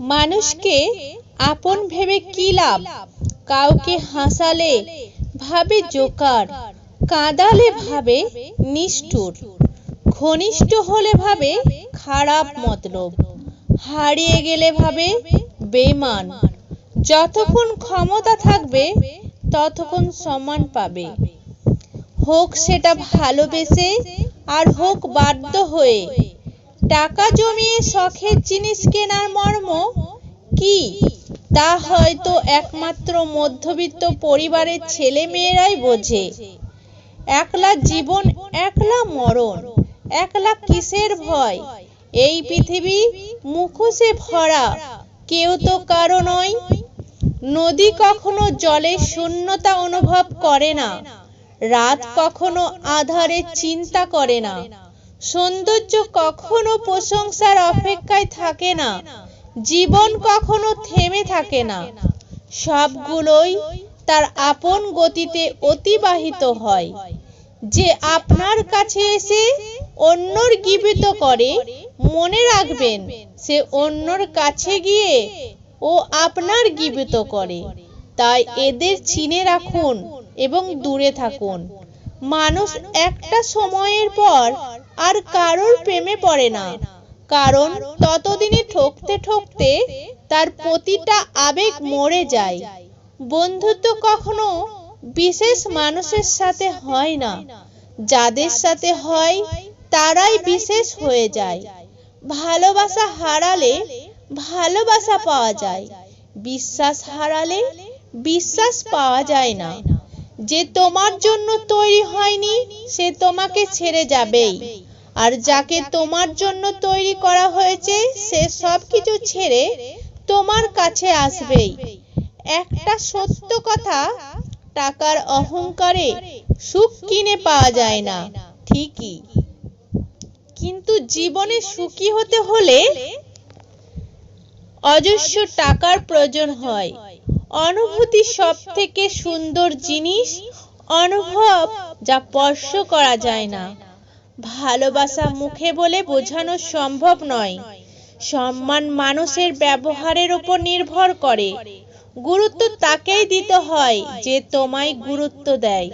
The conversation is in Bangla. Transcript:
মানুষকে আপন ভেবে কি লাভ? কাউকে হাসালে ভাবে জোকার, কাঁদালে ভাবে নিষ্ঠুর, ঘনিষ্ঠ হলে ভাবে খারাপ মতলব, হারিয়ে গেলে ভাবে বেঈমান। যতক্ষণ ক্ষমতা থাকবে ততক্ষণ সম্মান পাবে, হোক সেটা ভালোবেসে আর হোক বাধ্য হয়ে। টাকা জমিয়ে শখের জিনিস কেনার মর্ম কি তা হয়তো একমাত্র মধ্যবিত্ত পরিবারের ছেলে মেয়েরাই বোঝে। একলা জীবন, একলা মরণ, একলা কিসের ভয়? এই পৃথিবী মুখোশে ভরা, কেউ তো কারো নয়। নদী কখনো জলের শূন্যতা অনুভব করে না, রাত কখনো আঁধারের চিন্তা করে না, সৌন্দর্য কখনো প্রশংসার অপেক্ষায় থাকে না, জীবন কখনো থেমে থাকে না। সবগুলোই তার আপন গতিতে অতিবাহিত হয়। যে আপনার কাছে এসে অন্যর গীবিত করে, মনে রাখবেন সে অন্যর কাছে গিয়ে ও আপনার গীবিত করে। তাই এদের চিনে রাখুন এবং দূরে থাকুন। মানুষ একটা সময়ের পর আর কারোর প্রেমে পড়ে না, কারণ ততদিনে ঠকতে ঠকতে তার প্রতিটা আবেগ মরে যায়। বন্ধুত্ব কখনো বিশেষ মানুষের সাথে হয় না, যাদের সাথে হয় তারাই বিশেষ হয়ে যায়। ভালোবাসা হারালে ভালোবাসা পাওয়া যায়, বিশ্বাস হারালে বিশ্বাস পাওয়া যায় না। যে তোমার জন্য তৈরি হয়নি সে তোমাকে ছেড়ে যাবেই, আর যাকে তোমার জন্য তৈরি করা হয়েছে সে সবকিছু ছেড়ে তোমার কাছে আসবেই। একটা সত্য কথা, টাকার অহংকারে সুখ কিনে পাওয়া যায় না ঠিকই, কিন্তু জীবনে সুখী হতে হলে অজস্র টাকার প্রয়োজন হয়। অনুভূতি সব থেকে সুন্দর জিনিস, অনুভব যা স্পর্শ করা যায় না। ভালোবাসা মুখে বলে বোঝানো সম্ভব নয়। সম্মান মানুষের ব্যবহারের উপর নির্ভর করে। গুরুত্ব তাকেই দিতে হয় যে তোমায় গুরুত্ব দেয়।